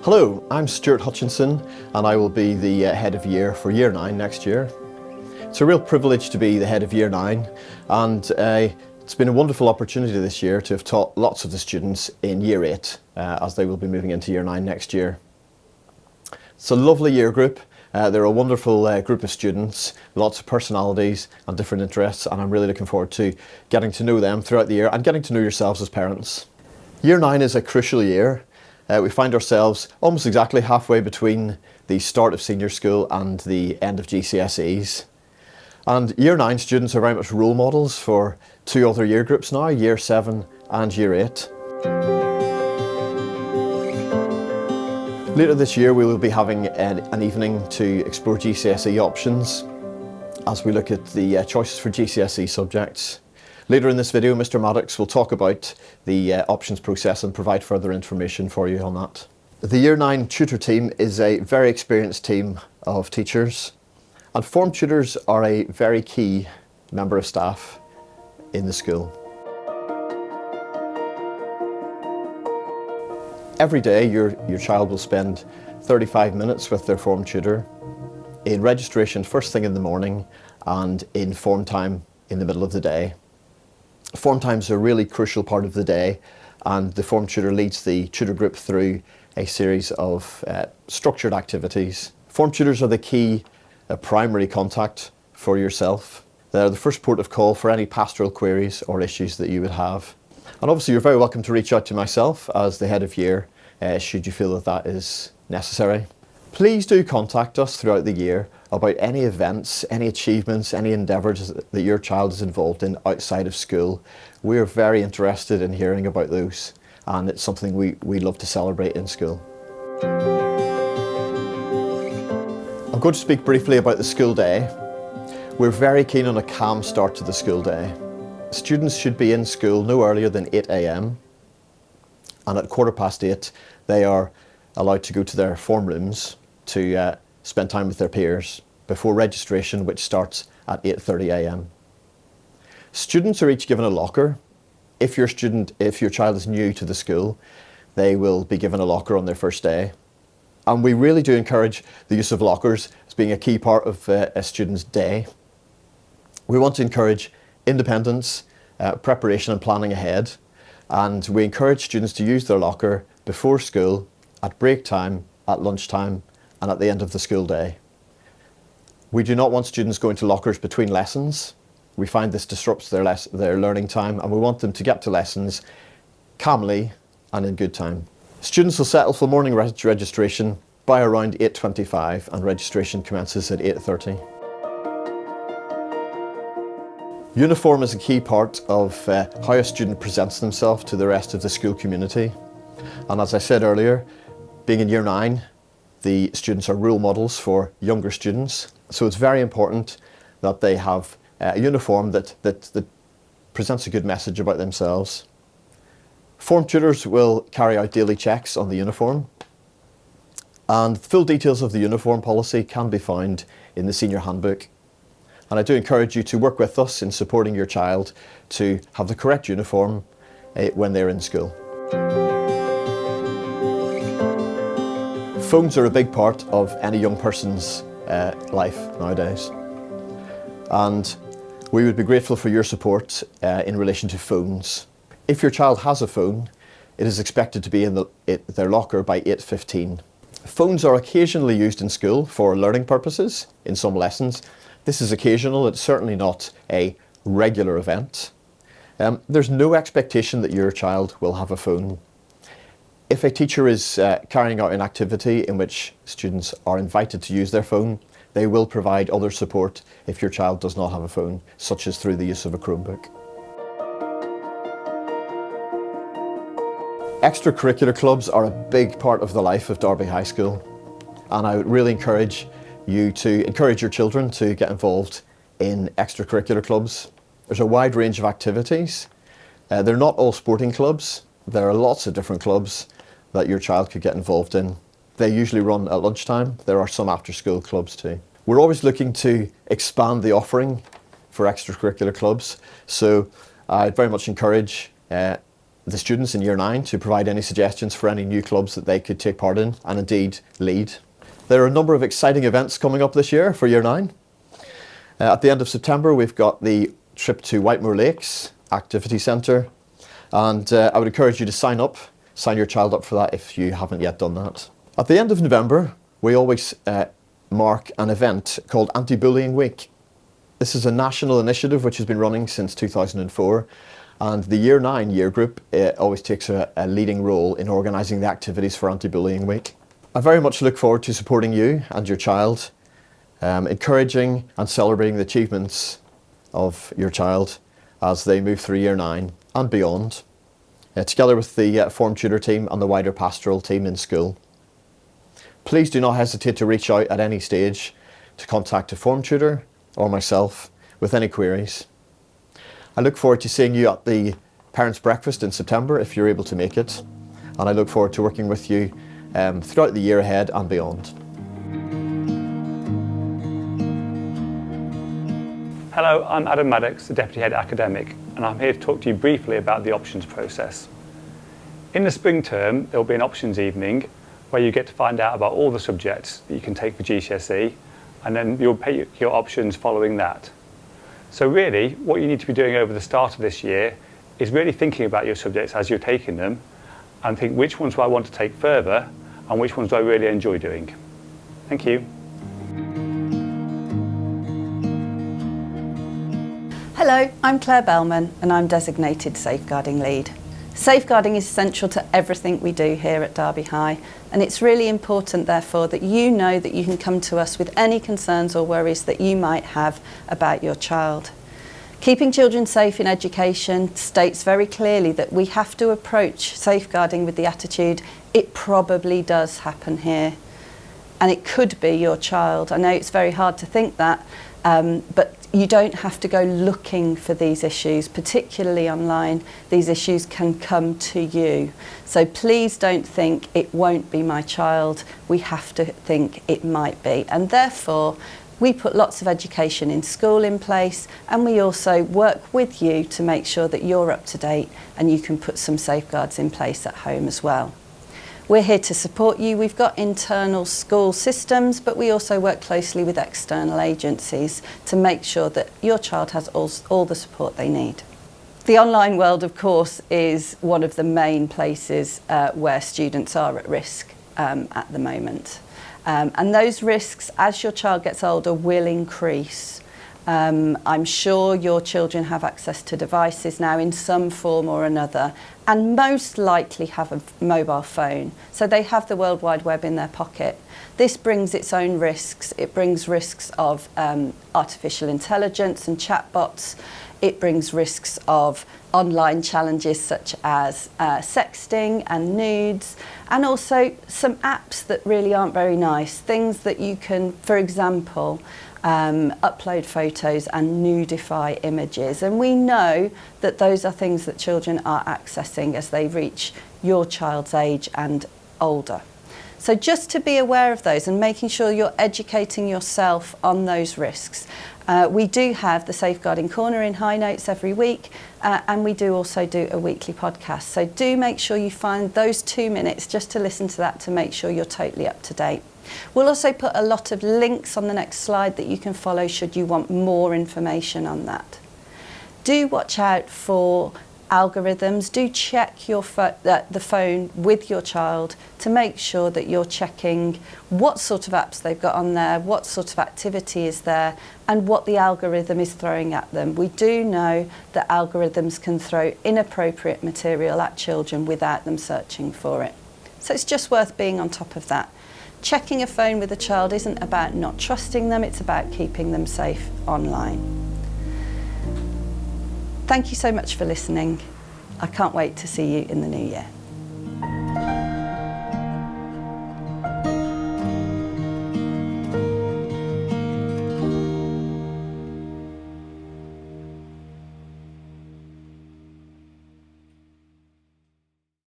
Hello, I'm Stuart Hutchinson and I will be the head of year for Year 9 next year. It's a real privilege to be the head of Year 9 and it's been a wonderful opportunity this year to have taught lots of the students in Year 8 as they will be moving into Year 9 next year. It's a lovely year group. They're a wonderful group of students, lots of personalities and different interests, and I'm really looking forward to getting to know them throughout the year and getting to know yourselves as parents. Year 9 is a crucial year. We find ourselves almost exactly halfway between the start of senior school and the end of GCSEs. And Year 9 students are very much role models for two other year groups now, Year 7 and Year 8. Later this year we will be having an evening to explore GCSE options as we look at the choices for GCSE subjects. Later in this video, Mr. Maddox will talk about the options process and provide further information for you on that. The Year 9 tutor team is a very experienced team of teachers, and form tutors are a very key member of staff in the school. Every day your child will spend 35 minutes with their form tutor in registration first thing in the morning and in form time in the middle of the day. Form time is a really crucial part of the day, and the form tutor leads the tutor group through a series of structured activities. Form tutors are the key primary contact for yourself. They're the first port of call for any pastoral queries or issues that you would have. And obviously you're very welcome to reach out to myself as the head of year should you feel that that is necessary. Please do contact us throughout the year about any events, any achievements, any endeavours that your child is involved in outside of school. We are very interested in hearing about those, and it's something we love to celebrate in school. I'm going to speak briefly about the school day. We're very keen on a calm start to the school day. Students should be in school no earlier than 8 a.m. and at 8:15 they are allowed to go to their form rooms to spend time with their peers before registration, which starts at 8:30 a.m. Students are each given a locker. If your child is new to the school, they will be given a locker on their first day. And we really do encourage the use of lockers as being a key part of a student's day. We want to encourage independence, preparation and planning ahead, and we encourage students to use their locker before school, at break time, at lunchtime and at the end of the school day. We do not want students going to lockers between lessons. We find this disrupts their learning time, and we want them to get to lessons calmly and in good time. Students will settle for morning registration by around 8:25 and registration commences at 8:30. Uniform is a key part of how a student presents themselves to the rest of the school community. And as I said earlier, being in Year 9, the students are role models for younger students. So it's very important that they have a uniform that presents a good message about themselves. Form tutors will carry out daily checks on the uniform, and full details of the uniform policy can be found in the senior handbook. And I do encourage you to work with us in supporting your child to have the correct uniform when they're in school. Phones are a big part of any young person's life nowadays, and we would be grateful for your support in relation to phones. If your child has a phone, it is expected to be in their locker by 8:15. Phones are occasionally used in school for learning purposes in some lessons. This is occasional, it's certainly not a regular event. There's no expectation that your child will have a phone. If a teacher is carrying out an activity in which students are invited to use their phone, they will provide other support if your child does not have a phone, such as through the use of a Chromebook. Extracurricular clubs are a big part of the life of Derby High School, and I would really encourage you to encourage your children to get involved in extracurricular clubs. There's a wide range of activities. They're not all sporting clubs. There are lots of different clubs that your child could get involved in. They usually run at lunchtime. There are some after-school clubs too. We're always looking to expand the offering for extracurricular clubs, so I'd very much encourage the the students in Year 9 to provide any suggestions for any new clubs that they could take part in and indeed lead. There are a number of exciting events coming up this year for Year 9. At the end of September, we've got the trip to Whitemoor Lakes Activity Centre, and I would encourage you to sign your child up for that if you haven't yet done that. At the end of November, we always mark an event called Anti-Bullying Week. This is a national initiative which has been running since 2004, and the Year 9 year group always takes a leading role in organising the activities for Anti-Bullying Week. I very much look forward to supporting you and your child, encouraging and celebrating the achievements of your child as they move through Year 9 and beyond, together with the form tutor team and the wider pastoral team in school. Please do not hesitate to reach out at any stage to contact a form tutor or myself with any queries. I look forward to seeing you at the Parents' Breakfast in September if you're able to make it, and I look forward to working with you throughout the year ahead and beyond. Hello, I'm Adam Maddox, the Deputy Head Academic, and I'm here to talk to you briefly about the options process. In the spring term, there will be an options evening where you get to find out about all the subjects that you can take for GCSE, and then you'll pick your options following that. So really, what you need to be doing over the start of this year is really thinking about your subjects as you're taking them, and think which ones do I want to take further, and which ones do I really enjoy doing. Thank you. Hello, I'm Claire Bellman and I'm Designated Safeguarding Lead. Safeguarding is essential to everything we do here at Derby High, and it's really important therefore that you know that you can come to us with any concerns or worries that you might have about your child. Keeping children safe in education states very clearly that we have to approach safeguarding with the attitude, it probably does happen here. And it could be your child. I know it's very hard to think that, but you don't have to go looking for these issues, particularly online. These issues can come to you. So please don't think it won't be my child. We have to think it might be. And therefore, we put lots of education in school in place, and we also work with you to make sure that you're up to date and you can put some safeguards in place at home as well. We're here to support you. We've got internal school systems, but we also work closely with external agencies to make sure that your child has all the support they need. The online world, of course, is one of the main places where students are at risk at the moment. And those risks, as your child gets older, will increase. I'm sure your children have access to devices now in some form or another, and most likely have a mobile phone. So they have the World Wide Web in their pocket. This brings its own risks. It brings risks of artificial intelligence and chatbots. It brings risks of online challenges such as sexting and nudes, and also some apps that really aren't very nice. Things that you can, for example, upload photos and nudify images. And we know that those are things that children are accessing as they reach your child's age and older. So just to be aware of those and making sure you're educating yourself on those risks. We do have the Safeguarding Corner in High Notes every week, and we do also do a weekly podcast. So do make sure you find those 2 minutes just to listen to that to make sure you're totally up to date. We'll also put a lot of links on the next slide that you can follow should you want more information on that. Do watch out for algorithms. Do check the phone with your child to make sure that you're checking what sort of apps they've got on there, what sort of activity is there, and what the algorithm is throwing at them. We do know that algorithms can throw inappropriate material at children without them searching for it. So it's just worth being on top of that. Checking a phone with a child isn't about not trusting them, it's about keeping them safe online. Thank you so much for listening. I can't wait to see you in the new year.